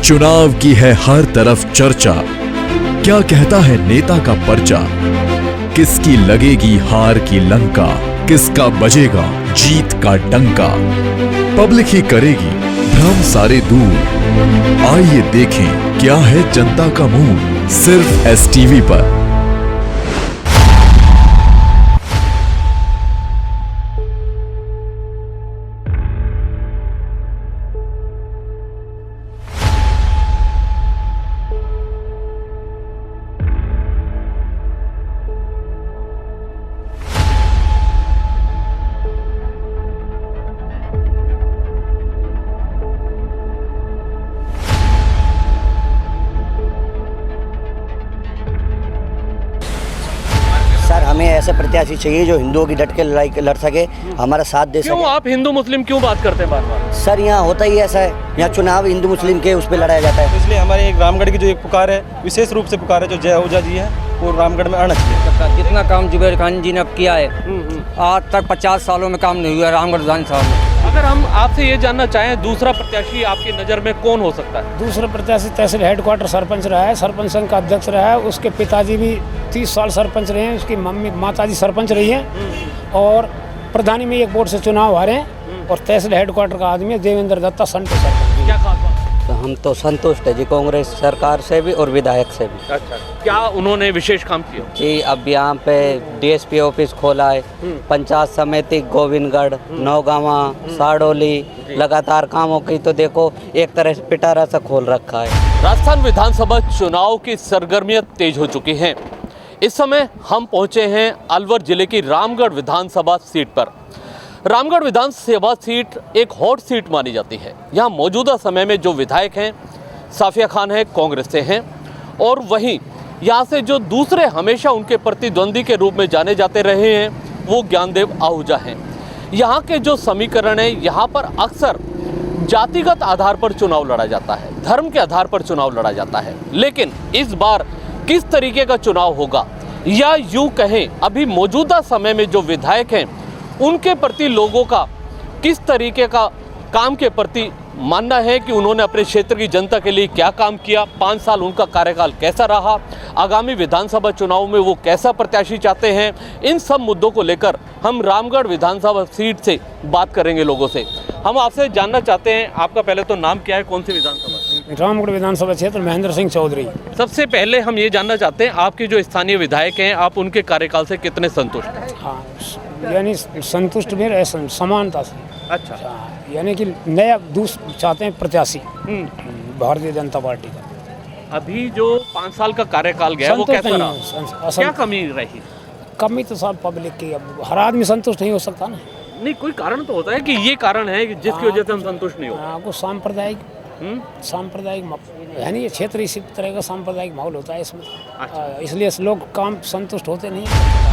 चुनाव की है हर तरफ चर्चा। क्या कहता है नेता का पर्चा? किसकी लगेगी हार की लंका? किसका बजेगा जीत का डंका? पब्लिक ही करेगी भ्रम सारे दूर। आइए देखें क्या है जनता का मूड, सिर्फ एसटीवी पर। सर हमें ऐसे प्रत्याशी चाहिए जो हिंदुओं की डट के लड़ाई लड़ सके, हमारा साथ दे क्यों सके। आप हिंदू मुस्लिम क्यों बात करते हैं बार बार? सर यहाँ होता ही ऐसा है, यहाँ चुनाव हिंदू मुस्लिम के उस पर लड़ाया जाता है। इसलिए हमारे एक रामगढ़ की जो एक पुकार है, विशेष रूप से पुकार है जो जय आहूजा जी है, वो रामगढ़ में आना चाहिए। जितना काम जुबेर खान जी ने अब किया है, आज तक 50 सालों में काम नहीं हुआ रामगढ़ विधानसभा में। अगर हम आपसे ये जानना चाहें दूसरा प्रत्याशी आपकी नज़र में कौन हो सकता है? दूसरा प्रत्याशी तहसील हेडक्वार्टर सरपंच रहा है, सरपंच संघ का अध्यक्ष रहा है। उसके पिताजी भी 30 साल सरपंच रहे हैं, उसकी मम्मी माताजी सरपंच रही हैं और प्रधानी में एक वोट से चुनाव हारे हैं। और तहसील हेडक्वार्टर का आदमी है देवेंद्र दत्ता संतोष सरपंच। क्या खास बात? तो हम तो संतुष्ट है जी, कांग्रेस सरकार से भी और विधायक से भी। अच्छा, क्या उन्होंने विशेष काम किया? जी अब यहाँ पे डीएसपी ऑफिस खोला है, पंचायत समिति गोविंदगढ़, नौगावा, साड़ोली, लगातार कामों की तो देखो एक तरह से पिटारा सा खोल रखा है। राजस्थान विधानसभा चुनाव की सरगर्मियां तेज हो चुकी हैं। इस समय हम पहुंचे हैं अलवर जिले की रामगढ़ विधानसभा सीट पर। रामगढ़ विधानसभा सीट एक हॉट सीट मानी जाती है। यहाँ मौजूदा समय में जो विधायक हैं साफिया खान है, कांग्रेस से हैं, और वहीं यहाँ से जो दूसरे हमेशा उनके प्रतिद्वंदी के रूप में जाने जाते रहे हैं वो ज्ञानदेव आहूजा हैं। यहाँ के जो समीकरण है, यहाँ पर अक्सर जातिगत आधार पर चुनाव लड़ा जाता है, धर्म के आधार पर चुनाव लड़ा जाता है। लेकिन इस बार किस तरीके का चुनाव होगा, या यूँ कहें अभी मौजूदा समय में जो विधायक हैं उनके प्रति लोगों का किस तरीके का काम के प्रति मानना है कि उन्होंने अपने क्षेत्र की जनता के लिए क्या काम किया, 5 साल उनका कार्यकाल कैसा रहा, आगामी विधानसभा चुनाव में वो कैसा प्रत्याशी चाहते हैं, इन सब मुद्दों को लेकर हम रामगढ़ विधानसभा सीट से बात करेंगे लोगों से। हम आपसे जानना चाहते हैं, आपका पहले तो नाम क्या है, कौन सी विधानसभा? रामगढ़ विधानसभा क्षेत्र महेंद्र सिंह चौधरी। सबसे पहले हम ये जानना चाहते हैं आपके जो स्थानीय विधायक हैं, आप उनके कार्यकाल से कितने संतुष्ट हैं? हाँ, यानी संतुष्ट में रहे समानता से। अच्छा, यानी कि नया चाहते हैं प्रत्याशी भारतीय जनता पार्टी का। अभी जो 5 साल का कार्यकाल गया वो कैसा रहा? क्या कमी रही? कमी तो सब पब्लिक की, अब हर आदमी संतुष्ट नहीं हो सकता ना। नहीं, कोई कारण तो होता है कि ये कारण है कि जिसकी वजह से हम संतुष्ट नहीं हो। कुछ सांप्रदायिक यानी ये क्षेत्र इसी तरह का सांप्रदायिक माहौल होता है इसमें। इसलिए लोग काम संतुष्ट होते नहीं।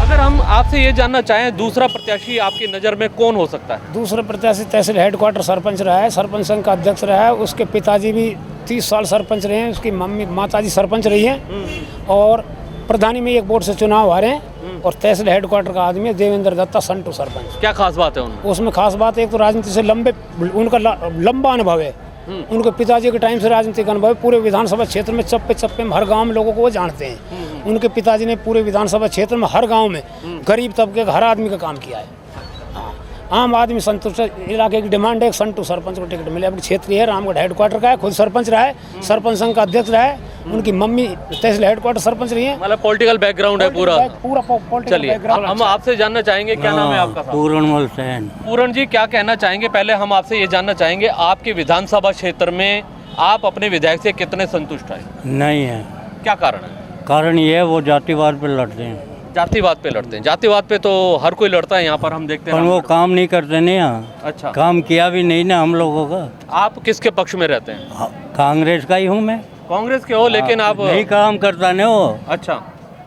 अगर हम आपसे ये जानना चाहें दूसरा प्रत्याशी आपकी नज़र में कौन हो सकता है? दूसरा प्रत्याशी तहसील हेडक्वार्टर सरपंच रहा है, सरपंच संघ का अध्यक्ष रहा है। उसके पिताजी भी 30 साल सरपंच रहे हैं, उसकी मम्मी माताजी सरपंच रही हैं और प्रधानी में एक वोट से चुनाव हारे हैं। और तहसील हेडक्वार्टर का आदमी है देवेंद्र दत्ता संतोष सरपंच। क्या खास बात है उनमें? उसमें खास बात है, एक तो राजनीति से उनका लंबा अनुभव है। उनके पिताजी के टाइम से राजनीतिक अनुभव है। पूरे विधानसभा क्षेत्र में चप्पे चप्पे में हर गांव में लोगों को वो जानते हैं। उनके पिताजी ने पूरे विधानसभा क्षेत्र में हर गांव में गरीब तबके का हर आदमी का काम किया है। हाँ, आम आदमी संतुष्ट। इलाके की डिमांड है संतु सरपंच को टिकट मिले। अपनी क्षेत्रीय है, रामगढ़ हेडक्वार्टर का है, खुद सरपंच रहा है, सरपंच संघ का अध्यक्ष रहा है, उनकी मम्मी तहसील हेडक्वार्टर सरपंच रही है। मतलब पॉलिटिकल बैकग्राउंड है पूरा। चलिए हम आपसे जानना चाहेंगे, क्या नाम है आपका? पूरणमल सेन। पूरण जी, क्या कहना चाहेंगे? पहले हम आपसे ये जानना चाहेंगे आपके विधानसभा क्षेत्र में आप अपने विधायक से कितने संतुष्ट हैं? नहीं है। क्या कारण है? कारण ये है वो जातिवाद पे लड़ते हैं। जातिवाद पे लड़ते हैं? जातिवाद पे तो हर कोई लड़ता है यहाँ पर, हम देखते हैं। पर वो काम नहीं करते नहीं यहाँ। अच्छा, काम किया भी नहीं ना हम लोगों का। आप किसके पक्ष में रहते हैं? कांग्रेस का ही हूँ मैं। कांग्रेस के हो, लेकिन आप नहीं काम करता नहीं वो। अच्छा,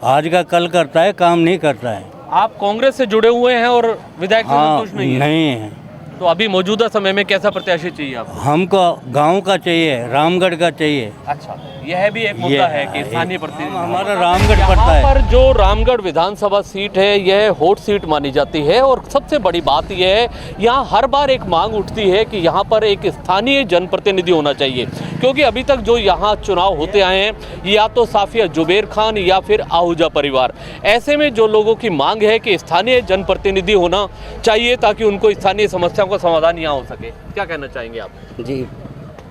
आज का कल करता है, काम नहीं करता है। आप कांग्रेस से जुड़े हुए हैं और विधायक से संतुष्ट नहीं है? नहीं है। तो अभी मौजूदा समय में कैसा प्रत्याशी चाहिए आपको? हमको गांव का चाहिए, रामगढ़ का चाहिए। अच्छा, यह भी एक मुद्दा है कि स्थानीय प्रतिनिधि हमारा रामगढ़ यहाँ पड़ता है। पर जो रामगढ़ विधानसभा सीट है यह हॉट सीट मानी जाती है और सबसे बड़ी बात यह है यहाँ हर बार एक मांग उठती है कि यहाँ पर एक स्थानीय जनप्रतिनिधि होना चाहिए, क्योंकि अभी तक जो यहाँ चुनाव होते आए हैं या तो साफिया जुबेर खान या फिर आहूजा परिवार। ऐसे में जो लोगों की मांग है कि स्थानीय जनप्रतिनिधि होना चाहिए ताकि उनको स्थानीय समस्याओं का समाधान यहाँ हो सके। क्या कहना चाहेंगे आप? जी,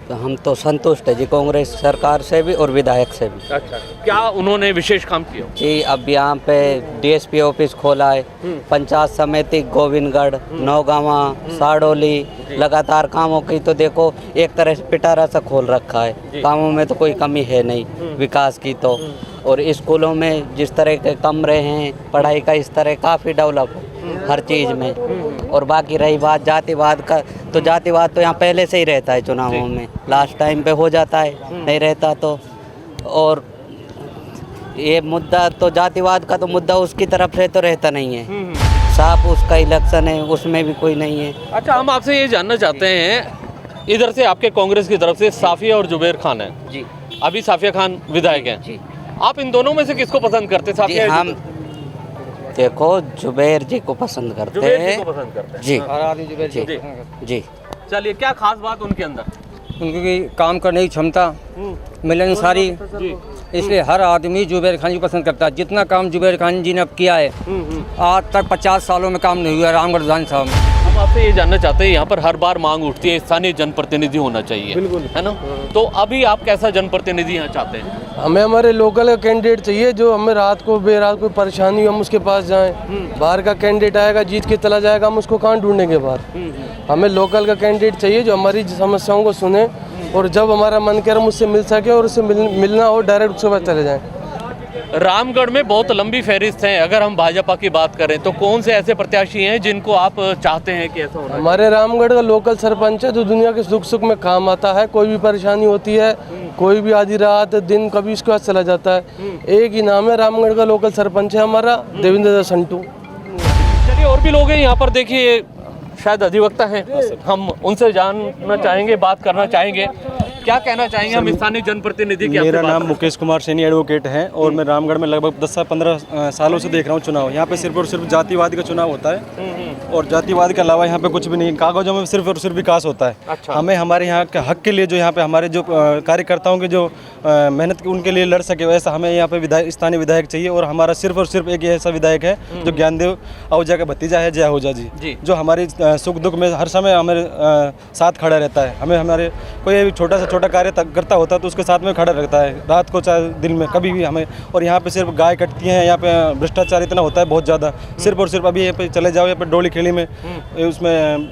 तो हम तो संतुष्ट है जी कांग्रेस सरकार से भी और विधायक से भी। अच्छा, क्या उन्होंने विशेष काम किया? जी, अब यहाँ पे डीएसपी ऑफिस खोला है, पंचायत समिति गोविंदगढ़, नौगावा, साड़ोली, लगातार कामों की तो देखो एक तरह से पिटारा सा खोल रखा है। कामों में तो कोई कमी है नहीं विकास की तो। और स्कूलों में जिस तरह के कमरे हैं, पढ़ाई का इस तरह काफ़ी डेवलप है हर चीज़ में। और बाकी रही बात जातिवाद का, तो जातिवाद तो यहाँ पहले से ही रहता है चुनावों में, लास्ट टाइम पे हो जाता है, नहीं रहता तो। और ये मुद्दा तो जातिवाद का तो मुद्दा उसकी तरफ से तो रहता नहीं है, साफ उसका इलेक्शन है उसमें भी कोई नहीं है। अच्छा, हम आपसे ये जानना चाहते हैं, इधर से आपके कांग्रेस की तरफ से साफिया और जुबेर खान है जी, अभी साफिया खान विधायक हैं जी, आप इन दोनों में से किसको पसंद करते? जी, साफिया या हम देखो जुबेर जी को पसंद करते जुबेर जी हैं को पसंद करते हैं? जी जी। जी। चलिए, क्या खास बात उनके अंदर? उनकी काम करने की क्षमता, मिलनसारी, इसलिए हर आदमी जुबेर खान जी को पसंद करता है। जितना काम जुबेर खान जी ने अब किया है, आज तक 50 सालों में काम नहीं हुआ रामगढ़ विधानसभा में। हम आपसे ये जानना चाहते हैं, यहाँ पर हर बार मांग उठती है स्थानीय जनप्रतिनिधि होना चाहिए, बिल्कुल, है ना? तो अभी आप कैसा जनप्रतिनिधि यहाँ चाहते हैं? हमें हमारे लोकल कैंडिडेट चाहिए जो हमें रात को बेरात कोई परेशानी हो हम उसके पास जाएं। बाहर का कैंडिडेट आएगा जीत के चला जाएगा, हम उसको कहाँ ढूंढेंगे बाहर। हमें लोकल का कैंडिडेट चाहिए जो हमारी समस्याओं को सुने और जब हमारा मन करे हम उससे मिल सके और उससे मिलना हो डायरेक्ट उसके बाद चले जाएं। रामगढ़ में बहुत लंबी फहरिस्त है। अगर हम भाजपा की बात करें तो कौन से ऐसे प्रत्याशी हैं जिनको आप चाहते हैं कि ऐसा होना? हमारे रामगढ़ का लोकल सरपंच है जो दुनिया के सुख सुख में काम आता है। कोई भी परेशानी होती है, कोई भी आधी रात दिन कभी उसके पास चला जाता है। एक ही नाम है रामगढ़ का लोकल सरपंच है हमारा, देवेंद्र संटू। चलिए, और भी लोग हैं यहाँ पर, देखिए शायद अधिवक्ता हैं, हम उनसे जानना चाहेंगे, बात करना चाहेंगे। क्या कहना चाहेंगे हम स्थानीय जनप्रतिनिधि की? मेरा नाम मुकेश कुमार सैनी एडवोकेट है और मैं रामगढ़ में लगभग 10 से 15 सालों से देख रहा हूँ चुनाव। यहाँ पे सिर्फ और सिर्फ जातिवाद का चुनाव होता है और जातिवाद के अलावा यहाँ पे कुछ भी नहीं, कागजों में सिर्फ और सिर्फ विकास होता है। अच्छा। हमें हमारे यहाँ के हक के लिए जो यहाँ पे हमारे जो कार्यकर्ताओं के जो मेहनत उनके लिए लड़ सके, वैसा हमें यहाँ पे स्थानीय विधायक चाहिए। और हमारा सिर्फ और सिर्फ एक ऐसा विधायक है जो ज्ञानदेव आहूजा का भतीजा है, जय आहूजा जी, जो हमारी सुख दुख में हर समय हमारे साथ खड़ा रहता है। हमें हमारे कोई भी छोटा कार्य करता होता है तो उसके साथ में खड़ा रहता है, रात को चाहे दिन में कभी भी हमें। और यहाँ पे सिर्फ गाय कटती हैं, यहाँ पे भ्रष्टाचार इतना होता है बहुत ज़्यादा। सिर्फ और सिर्फ अभी यहाँ पे चले जाओ, यहाँ पे डोली खेली में उसमें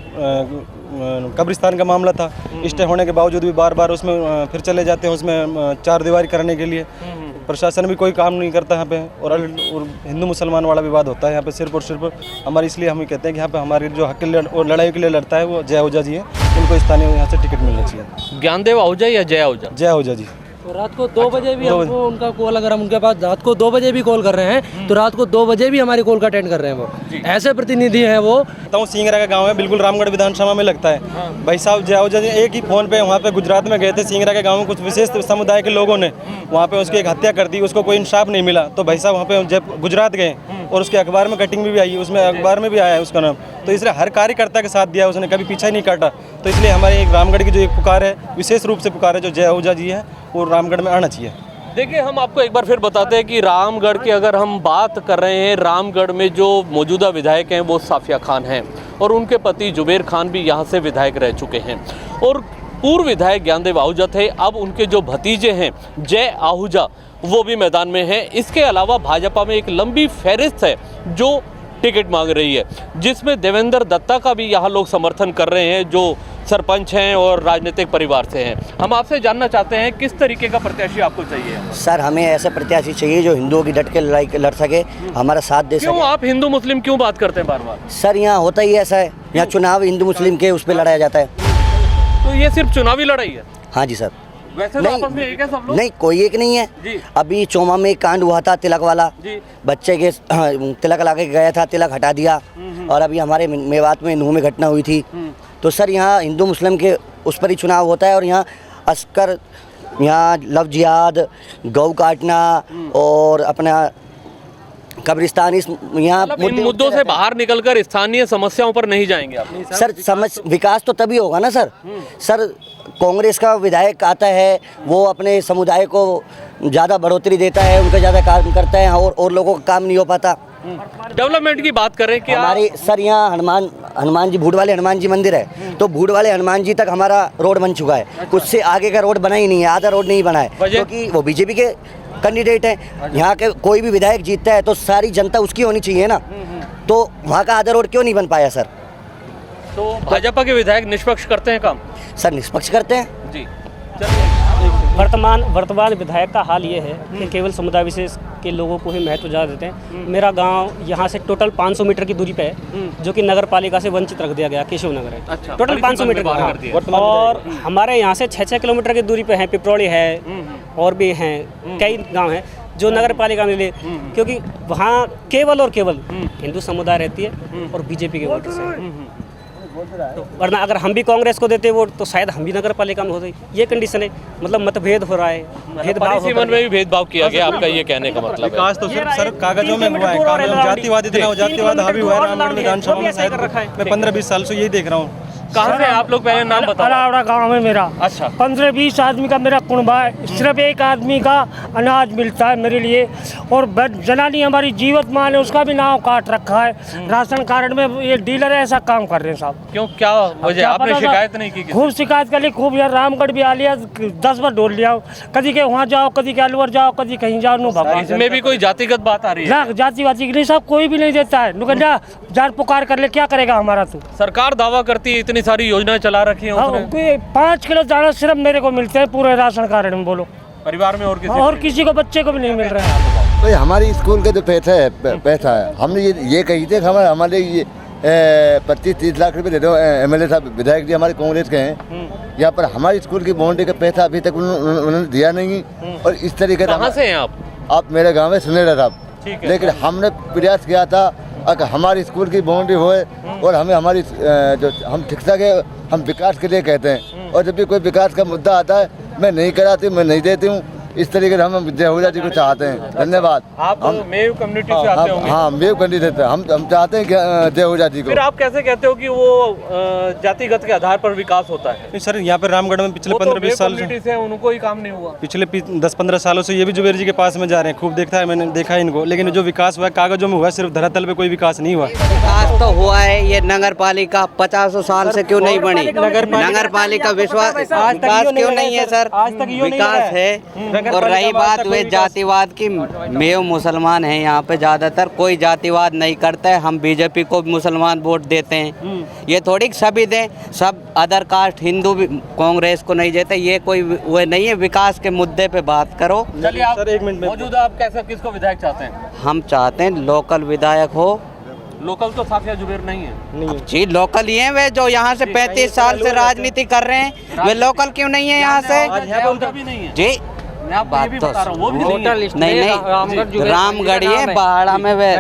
कब्रिस्तान का मामला था, स्टे होने के बावजूद भी बार बार उसमें फिर चले जाते हैं उसमें चार दीवारी करने के लिए। प्रशासन भी कोई काम नहीं करता यहाँ पे। और हिंदू मुसलमान वाला विवाद होता है यहाँ पे सिर्फ और सिर्फ हमारे। इसलिए हम कहते हैं कि यहाँ पे हमारी जो हक और लड़ाई के लिए लड़ता है वो जय आहूजा जी है, उनको स्थानीय यहाँ से टिकट मिलना चाहिए। ज्ञानदेव आहूजा या जय आहूजा? जय आहूजा जी। तो रात को 2 बजे भी हमको उनका कॉल, अगर हम उनके पास रात को 2 बजे भी कॉल कर रहे हैं तो रात को 2 बजे भी हमारी कॉल का अटेंड कर रहे हैं। वो ऐसे प्रतिनिधि हैं। वो सिंगरा का गांव है, बिल्कुल रामगढ़ विधानसभा में लगता है। भाई साहब जय आहूजा जी एक ही फ़ोन पे वहाँ पे गुजरात में गए थे, सिंगरा के गाँव में कुछ विशेष समुदाय के लोगों ने वहाँ पे उसकी एक हत्या कर दी, उसको कोई इंसाफ नहीं मिला। तो भाई साहब वहाँ पे जब गुजरात गए और उसके अखबार में कटिंग भी आई, उसमें अखबार में भी आया है उसका नाम। तो इसलिए हर कार्यकर्ता के साथ दिया, उसने कभी पीछा ही नहीं काटा। तो इसलिए हमारे एक रामगढ़ की जो एक पुकार है, विशेष रूप से पुकार है जो जय आहूजा जी है, वो रामगढ़ में आना चाहिए। देखिए, हम आपको एक बार फिर बताते हैं कि रामगढ़ की अगर हम बात कर रहे हैं, रामगढ़ में जो मौजूदा विधायक हैं वो साफिया खान हैं और उनके पति जुबेर खान भी यहाँ से विधायक रह चुके हैं। और पूर्व विधायक ज्ञानदेव आहूजा थे, अब उनके जो भतीजे हैं जय आहूजा वो भी मैदान में हैं। इसके अलावा भाजपा में एक लंबी फहरिस्त है जो टिकट मांग रही है, जिसमें देवेंद्र दत्ता का भी यहाँ लोग समर्थन कर रहे हैं जो सरपंच हैं और राजनीतिक परिवार से हैं। हम आपसे जानना चाहते हैं किस तरीके का प्रत्याशी आपको चाहिए? सर, हमें ऐसे प्रत्याशी चाहिए जो हिंदुओं की डट के लड़ाई लड़ सके, हमारा साथ दे सके। क्यों आप हिंदू मुस्लिम क्यों बात करते हैं बार बार? सर, यहाँ होता ही ऐसा है, यहाँ चुनाव हिंदू मुस्लिम के उस पर लड़ाया जाता है। तो ये सिर्फ चुनावी लड़ाई है? हाँ जी सर। वैसे तो आपस में एक है सब लोग? नहीं, कोई एक नहीं है जी। अभी चोमा में एक कांड हुआ था तिलक वाला, जी। बच्चे के तिलक लगा के गया था, तिलक हटा दिया। और अभी हमारे मेवात में नूह में घटना हुई थी। तो सर यहाँ हिंदू मुस्लिम के उस पर ही चुनाव होता है, और यहाँ अस्कर, यहाँ लव जिहाद, गौ काटना और अपना कब्रिस्तान, इस यहाँ मतलब इन मुद्दों से बाहर निकलकर स्थानीय समस्याओं पर नहीं जाएंगे आप? सर समझ विकास तो तभी होगा ना सर। सर कांग्रेस का विधायक आता है, वो अपने समुदाय को ज़्यादा बढ़ोतरी देता है, उनका ज़्यादा काम करता है, और लोगों का काम नहीं हो पाता। डेवलपमेंट की बात करें कि हमारे सर यहाँ हनुमान जी, भूड वाले हनुमान जी मंदिर है, तो भूड वाले हनुमान जी तक हमारा रोड बन चुका है। उससे आगे का रोड बना ही नहीं है, आधा रोड नहीं बना है, क्योंकि वो बीजेपी के कैंडिडेट हैं। यहाँ के कोई भी विधायक जीतता है तो सारी जनता उसकी होनी चाहिए ना, तो वहाँ का आधा रोड क्यों नहीं बन पाया सर? तो भाजपा के विधायक निष्पक्ष करते हैं काम? सर निष्पक्ष करते हैं जी। वर्तमान विधायक का हाल ये है कि केवल समुदाय विशेष के लोगों को ही महत्व ज़्यादा देते हैं। मेरा गांव यहाँ से टोटल 500 मीटर की दूरी पे है, जो कि नगर पालिका से वंचित रख दिया गया, केशव नगर है। अच्छा, टोटल 500 मीटर का। और हमारे यहाँ से 6-6 किलोमीटर की दूरी पे है पिपरौली है, और भी हैं कई गाँव हैं जो नगर पालिका में ले, क्योंकि वहाँ केवल और केवल हिंदू समुदाय रहती है और बीजेपी के वोटर्स हैं। तो वरना अगर हम भी कांग्रेस को देते वोट तो शायद हम भी नगर पालिका में होते। ये कंडीशन है, मतलब मतभेद हो रहा है, भेदभाव में भी भेदभाव किया गया, आपका ये कहने का मतलब है? विकास तो सिर्फ सर कागजों में हुआ है, जातिवाद इतना जातिवाद हावी हुआ है रामगढ़ विधानसभा में। शायद मैं 15-20 साल से यही देख रहा हूँ। कहाँ से आप लोग? पहले नाम बताओ। अलावड़ा गांव है मेरा। अच्छा। 15-20 आदमी का मेरा कुनबा है, सिर्फ एक आदमी का अनाज मिलता है मेरे लिए, और जनानी हमारी जीवतमान है, उसका भी नाम काट रखा है राशन कार्ड में। ये डीलर ऐसा काम कर रहे हैं साहब। क्यों, क्या वजह? आपने शिकायत नहीं की? खूब शिकायत कर ली, खूब। यार रामगढ़ भी आ लिया, 10 बार ढोल लिया, कभी के वहाँ जाओ, कभी के अलवर जाओ, कभी कहीं जाओ। नो भगवान, इसमें भी कोई जातिगत बात आ रही है? ना, जातिवादी नहीं साहब, कोई भी नहीं देता है। नुकंजा जान पुकार कर ले, क्या करेगा हमारा? तू सरकार दावा करती है इतनी सारी योजनाएं चला रखी हैं उसने। 5 किलो दाना सिर्फ मेरे को मिलते हैं पूरे राशन कार्ड में। बोलो परिवार में और किसी को बच्चे को भी नहीं मिल रहा है। तो हमारी स्कूल का जो पैसा है हमने ये कही थी, हमारे ये 25-30 लाख रुपए दे दो। MLA साहब, विधायक जी हमारे कांग्रेस के हैं, यहाँ पर हमारी स्कूल की बाउंड्री का पैसा अभी तक उन्होंने दिया नहीं। और इस तरीके से। कहाँ से हैं आप? मेरे गाँव में सुनेरा साहब। लेकिन हमने प्रयास किया था अगर हमारी स्कूल की बाउंड्री होए, और हमें हमारी जो हम शिक्षा के हम विकास के लिए कहते हैं, और जब भी कोई विकास का मुद्दा आता है मैं नहीं कराती, मैं नहीं देती हूँ। इस तरीके से हम जयहुजा जी को चाहते हैं। धन्यवाद। आप मेव कम्युनिटी से आते होंगे? हाँ, मेव कम्युनिटी से हम चाहते हैं कि जयहुजा जी को। फिर आप कैसे कहते हो कि वो जातिगत के आधार पर विकास होता है? सर यहाँ पे रामगढ़ में पिछले 15-20 साल से उनको ही काम नहीं हुआ। पिछले 10-15 सालों से ये भी जुबेर जी के पास में जा रहे हैं, खूब देखता है, मैंने देखा है इनको। लेकिन जो विकास हुआ है कागजों में हुआ, सिर्फ धरातल पे कोई विकास नहीं हुआ। विकास तो हुआ है, ये नगर पालिका 50 साल से क्यों नहीं बनी? नगर पालिका विकास क्यों नहीं है सर? विकास है। और रही बात वे जातिवाद की, मेव मुसलमान हैं यहाँ पे ज़्यादातर, कोई जातिवाद नहीं करता है। हम बीजेपी को मुसलमान वोट देते हैं, ये थोड़ी सभी दें, सब अदर कास्ट हिंदू भी कांग्रेस को नहीं देते। ये कोई वो नहीं है। विकास के मुद्दे पे बात करो। चलिए आप मौजूदा आप कैसे किसको विधायक चाहते हैं? हम चाहते हैं लोकल विधायक हो। लोकल तो साफिया जुबेर नहीं है जी, लोकल ही हैं वे, जो यहाँ से 35 साल से राजनीति कर रहे हैं। वे लोकल क्यों नहीं है यहाँ से? जी बात तो नहीं, रामगढ़ है, बाड़ा में वे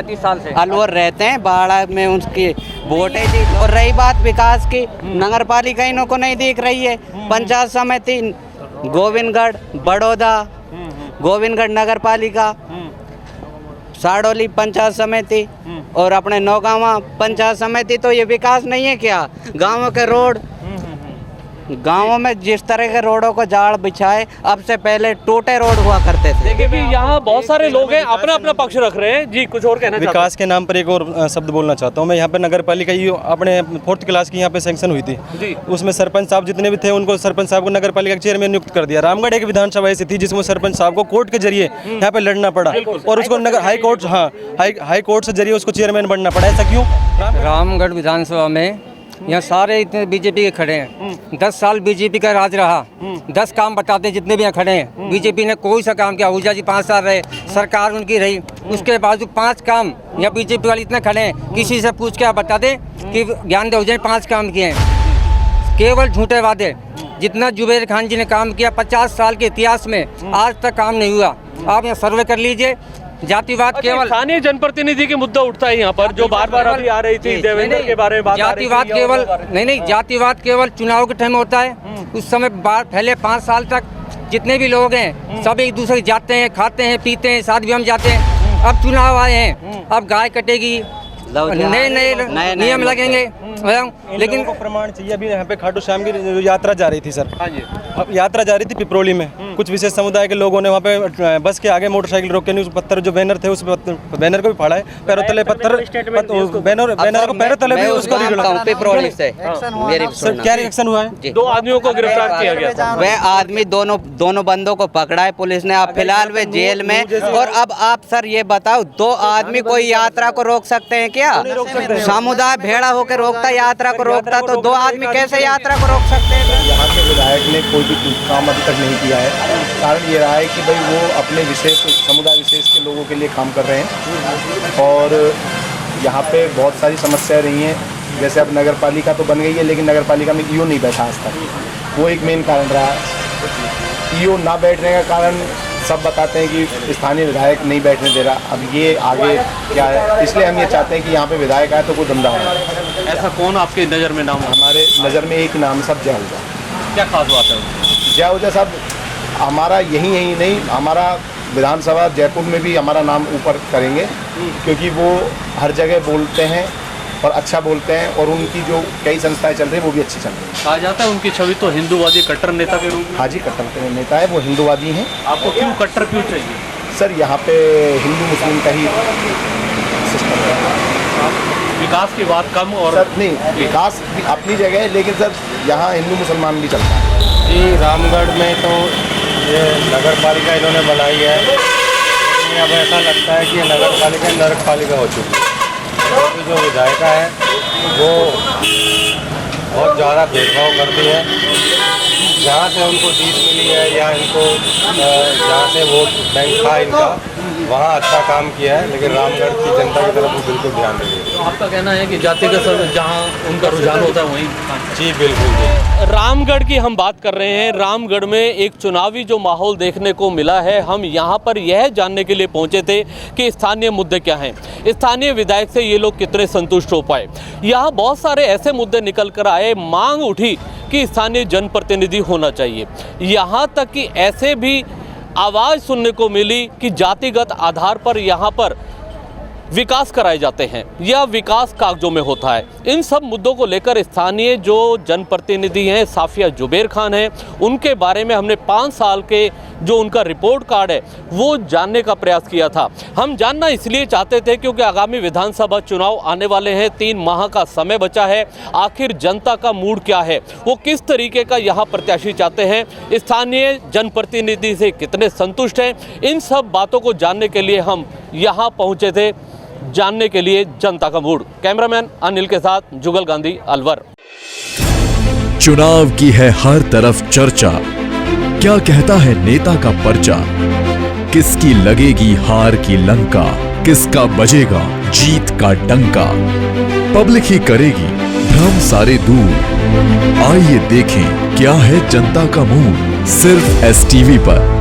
अलवर रहते हैं, बाड़ा में उनकी वोट है जी। और रही बात विकास की, नगर पालिका इन्हों को नहीं दिख रही है। पंचायत समिति गोविंदगढ़, बड़ौदा, गोविंदगढ़ नगर पालिका, साड़ोली पंचायत समिति और अपने नौगांवा पंचायत समिति, तो ये विकास नहीं है क्या? गाँवों के रोड, गाँवों में जिस तरह के रोडों को जाड़ बिछाए, अब से पहले टूटे रोड हुआ करते थे। देखिए भी यहाँ बहुत सारे लोग हैं, अपना अपना पक्ष रख रहे हैं जी। कुछ और कहना चाहते हैं? विकास के नाम पर एक और शब्द बोलना चाहता हूँ मैं। यहाँ पे नगर पालिका अपने 4th क्लास की यहाँ पे सैंक्शन हुई थी जी। उसमें सरपंच साहब जितने भी थे उनको, सरपंच साहब को नगर पालिका के चेयरमैन नियुक्त कर दिया। रामगढ़ एक विधानसभा ऐसी थी जिसमें सरपंच साहब को कोर्ट के जरिए यहाँ पे लड़ना पड़ा, और उसको नगर हाई कोर्ट से जरिए उसको चेयरमैन बनना पड़ा। ऐसा क्यों? रामगढ़ विधानसभा में यहाँ सारे इतने बीजेपी के खड़े हैं। 10 साल बीजेपी का राज रहा। 10 काम बताते हैं जितने भी यहाँ खड़े हैं। बीजेपी ने कोई सा काम किया? आहूजा जी 5 साल रहे, सरकार उनकी रही, उसके बावजूद 5 काम यहाँ बीजेपी वाले इतने खड़े हैं। किसी से पूछ के आप बता दें कि ज्ञान आहूजा ने 5 काम किए हैं। केवल झूठे वादे। जितना जुबैर खान जी ने काम किया 50 साल के इतिहास में आज तक काम नहीं हुआ। आप यहाँ सर्वे कर लीजिए। जातिवाद केवल स्थानीय जनप्रतिनिधि के मुद्दा उठता है यहाँ पर, जो बार बार अभी आ रही थी देवेंद्र के बारे में बात। जातिवाद केवल नहीं, जातिवाद केवल चुनाव के टाइम होता है। उस समय पहले 5 साल तक जितने भी लोग हैं सब एक दूसरे जाते हैं, खाते हैं, पीते हैं, शादी ब्याह में जाते हैं। अब चुनाव आए हैं, अब गाय कटेगी, नए नियम लगेंगे, लेकिन प्रमाण चाहिए। अभी यहाँ पे खाटू श्याम की यात्रा जा रही थी सर। हाँ जी। अब यात्रा जा रही थी पिपरोली में, कुछ विशेष समुदाय के लोगों ने वहाँ पे बस के आगे मोटरसाइकिल रोक के नहीं, उस पत्थर जो बैनर थे उस बैनर को भी फाड़ा है, पैरों तले पत्थर, बैनर को पैरों तले भी उसको पिपरोली से। सर क्या रिएक्शन हुआ है? 2 आदमियों को गिरफ्तार किया गया था। वह आदमी दोनों बंदों को पकड़ा है पुलिस ने। अब फिलहाल वे जेल में। और अब आप सर ये बताओ, 2 आदमी कोई यात्रा को रोक सकते हैं क्या? समुदाय भेड़ा होकर रोकता, यात्रा को रोकता, तो 2 आदमी कैसे यात्रा को रोक सकते हैं? यहाँ के विधायक ने कोई भी काम अभी तक नहीं किया है। कारण ये रहा है कि भाई वो अपने विशेष समुदाय विशेष के लोगों के लिए काम कर रहे हैं और यहाँ पे बहुत सारी समस्याएं रही हैं। जैसे अब नगर पालिका तो बन गई है, लेकिन नगर पालिका में ईओ नहीं बैठा आज तक। वो एक मेन कारण रहा है। ईओ ना बैठने का कारण सब बताते हैं कि स्थानीय विधायक नहीं बैठने दे रहा। अब ये आगे क्या है, इसलिए हम ये चाहते हैं कि यहाँ पे विधायक आए तो कोई दमदार हो। ऐसा कौन आपकी नज़र में नाम? हमारे नज़र में एक नाम सब जयाहुजा। क्या खास बात है? जयाहुजा साहब हमारा यही नहीं, हमारा विधानसभा जयपुर में भी हमारा नाम ऊपर करेंगे, क्योंकि वो हर जगह बोलते हैं और अच्छा बोलते हैं और उनकी जो कई संस्थाएं चल रही हैं वो भी अच्छी चल रही हैं। कहा जाता है उनकी छवि तो हिंदूवादी कट्टर नेता के रूप में। हाँ जी, कट्टर नेता है, वो हिंदूवादी हैं। आपको क्यों कट्टर क्यों चाहिए? सर यहाँ पे हिंदू मुस्लिम का ही सिस्टम है। विकास की बात कम और सर नहीं, विकास भी अपनी जगह है, लेकिन सर यहाँ हिंदू मुसलमान भी चलता है। जी रामगढ़ में तो ये नगर पालिका इन्होंने बनाई है, अब ऐसा लगता है कि ये नगर पालिका नरक पालिका हो चुकी है। क्योंकि जो विधायिका है वो बहुत ज़्यादा भेदभाव करती है। जहाँ से उनको जीत मिली है या इनको जहाँ से वोट बैंक था इनका, वहाँ अच्छा काम किया है, लेकिन रामगढ़ की जनता की तरफ वो बिल्कुल ध्यान नहीं है। तो आपका कहना है कि जातिगत जहाँ उनका रुझान होता है वहीं? जी बिल्कुल। रामगढ़ की हम बात कर रहे हैं। रामगढ़ में एक चुनावी जो माहौल देखने को मिला है, हम यहाँ पर यह जानने के लिए पहुँचे थे कि स्थानीय मुद्दे क्या हैं, स्थानीय विधायक से ये लोग कितने संतुष्ट हो पाए। यहाँ बहुत सारे ऐसे मुद्दे निकल कर आए, मांग उठी कि स्थानीय जनप्रतिनिधि होना चाहिए। यहाँ तक कि ऐसे भी आवाज़ सुनने को मिली कि जातिगत आधार पर यहाँ पर विकास कराए जाते हैं या विकास कागजों में होता है। इन सब मुद्दों को लेकर स्थानीय जो जनप्रतिनिधि हैं, साफिया जुबैर खान हैं, उनके बारे में हमने 5 साल के जो उनका रिपोर्ट कार्ड है वो जानने का प्रयास किया था। हम जानना इसलिए चाहते थे क्योंकि आगामी विधानसभा चुनाव आने वाले हैं, 3 माह का समय बचा है। आखिर जनता का मूड क्या है, वो किस तरीके का यहाँ प्रत्याशी चाहते हैं, स्थानीय जनप्रतिनिधि से कितने संतुष्ट हैं, इन सब बातों को जानने के लिए हम यहाँ पहुँचे थे, जानने के लिए जनता का मूड। कैमरामैन अनिल के साथ जुगल गांधी, अलवर। चुनाव की है हर तरफ चर्चा, क्या कहता है नेता का पर्चा, किसकी लगेगी हार की लंका, किसका बजेगा जीत का डंका, पब्लिक ही करेगी भ्रम सारे दूर। आइए देखें क्या है जनता का मूड, सिर्फ STV पर।